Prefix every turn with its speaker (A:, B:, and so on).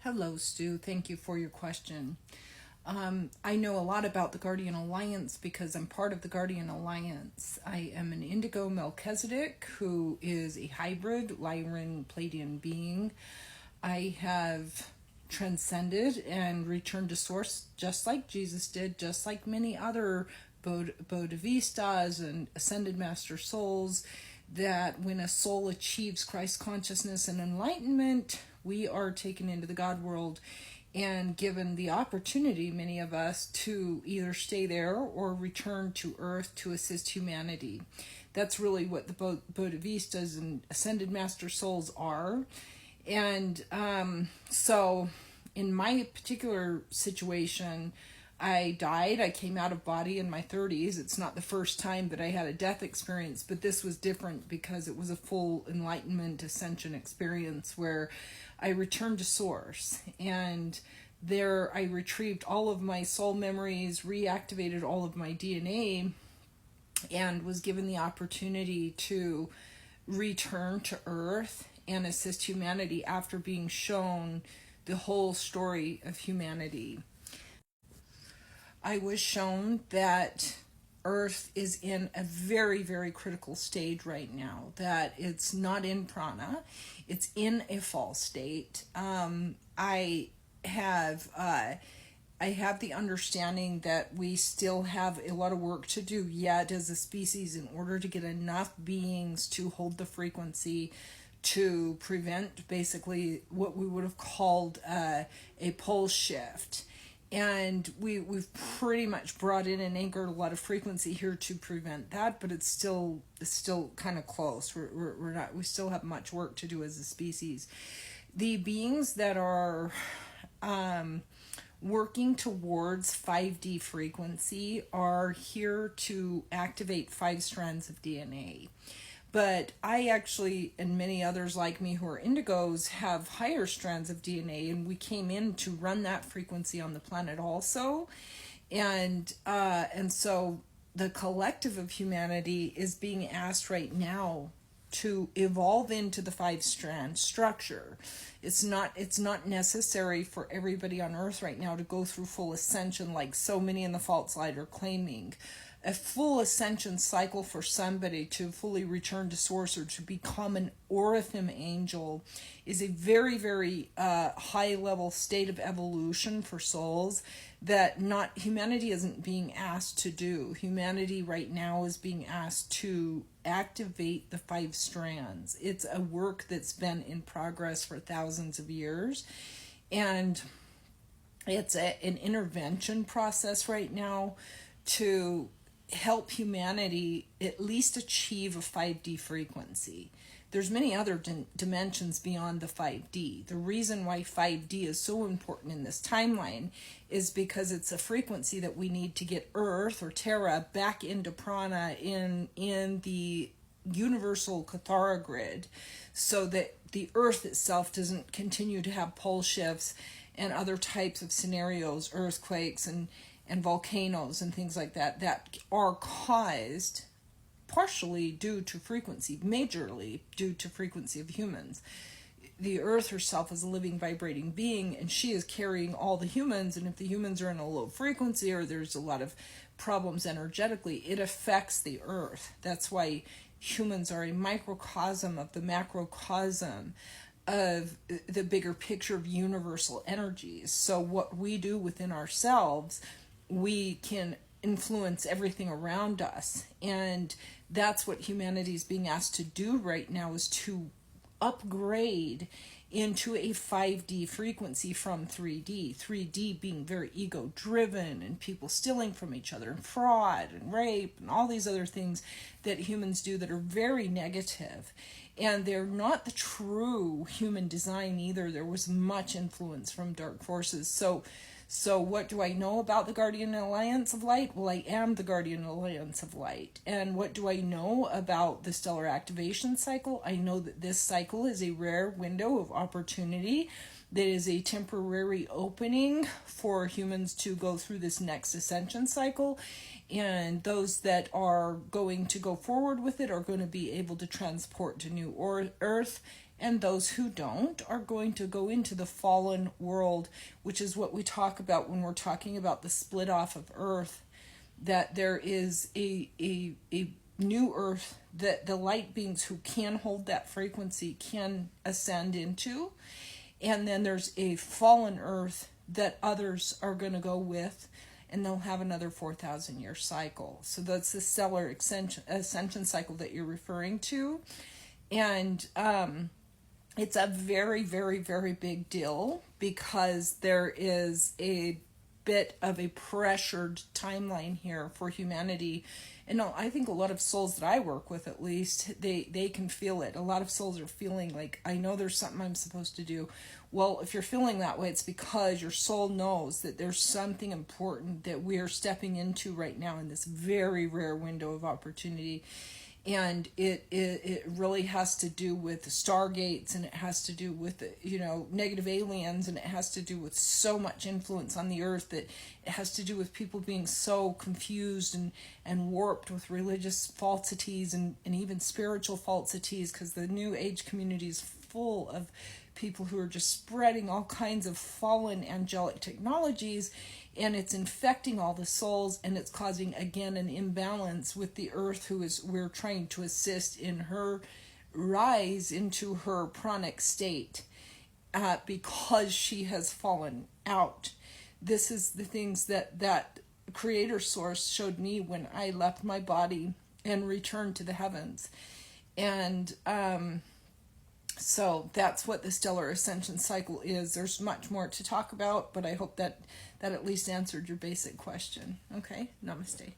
A: Hello, Stu. Thank you for your question. I know a lot about the Guardian Alliance because I'm part of the Guardian Alliance. I am an Indigo Melchizedek who is a hybrid Lyran Pleiadian being. I have transcended and returned to source just like Jesus did, just like many other Bodhivistas and ascended master souls, that when a soul achieves Christ consciousness and enlightenment, we are taken into the God world and given the opportunity, many of us, to either stay there or return to Earth to assist humanity. That's really what the Bodhivistas and ascended master souls are. And so in my particular situation, I died. I came out of body in my 30s. It's not the first time that I had a death experience, but this was different because it was a full enlightenment ascension experience where I returned to source, and there I retrieved all of my soul memories, reactivated all of my DNA, and was given the opportunity to return to Earth and assist humanity after being shown the whole story of humanity. I was shown that Earth is in a very, very critical stage right now, that it's not in prana, it's in a fall state. I have the understanding that we still have a lot of work to do yet as a species in order to get enough beings to hold the frequency to prevent basically what we would have called a pole shift. And we've pretty much brought in and anchored a lot of frequency here to prevent that, but it's still kind of close. We still have much work to do as a species. The beings that are working towards 5D frequency are here to activate 5 strands of DNA. But I actually, and many others like me who are indigos, have higher strands of DNA, and we came in to run that frequency on the planet also. And so the collective of humanity is being asked right now to evolve into the 5-strand structure. It's not necessary for everybody on Earth right now to go through full ascension like so many in the false light are claiming. A full ascension cycle for somebody to fully return to source or to become an Orithim angel is a very, very high level state of evolution for souls that not humanity isn't being asked to do. Humanity right now is being asked to activate the 5 strands. It's a work that's been in progress for thousands of years, and it's an intervention process right now to help humanity at least achieve a 5D frequency. There's many other dimensions beyond the 5D. The reason why 5D is so important in this timeline is because it's a frequency that we need to get Earth or Terra back into prana in the universal Kathara grid, so that the Earth itself doesn't continue to have pole shifts and other types of scenarios, earthquakes and volcanoes and things like that are caused partially due to frequency, majorly due to frequency of humans. The Earth herself is a living, vibrating being, and she is carrying all the humans, and if the humans are in a low frequency or there's a lot of problems energetically, it affects the Earth. That's why humans are a microcosm of the macrocosm of the bigger picture of universal energies. So what we do within ourselves, we can influence everything around us. And that's what humanity is being asked to do right now, is to upgrade into a 5D frequency from 3D. 3D being very ego driven and people stealing from each other and fraud and rape and all these other things that humans do that are very negative. And they're not the true human design either. There was much influence from dark forces. So what do I know about the Guardian Alliance of Light? Well, I am the Guardian Alliance of Light. And what do I know about the stellar activation cycle? I know that this cycle is a rare window of opportunity that is a temporary opening for humans to go through this next ascension cycle. And those that are going to go forward with it are going to be able to transport to new Earth and those who don't are going to go into the fallen world, which is what we talk about when we're talking about the split off of Earth, that there is a new Earth that the light beings who can hold that frequency can ascend into, and then there's a fallen Earth that others are going to go with, and they'll have another 4,000 year cycle. So that's the stellar ascension cycle that you're referring to. And it's a very, very, very big deal because there is a bit of a pressured timeline here for humanity. And I think a lot of souls that I work with, at least, they can feel it. A lot of souls are feeling like, I know there's something I'm supposed to do. Well, if you're feeling that way, it's because your soul knows that there's something important that we're stepping into right now in this very rare window of opportunity. And it really has to do with the stargates, and it has to do with negative aliens, and it has to do with so much influence on the earth that it has to do with people being so confused and warped with religious falsities and even spiritual falsities, because the new age community is full of people who are just spreading all kinds of fallen angelic technologies, and it's infecting all the souls, and it's causing again an imbalance with the earth, we're trying to assist in her rise into her pranic state because she has fallen out. This is the things that creator source showed me when I left my body and returned to the heavens. And so that's what the stellar ascension cycle is. There's much more to talk about, but I hope that at least answered your basic question. Okay, namaste.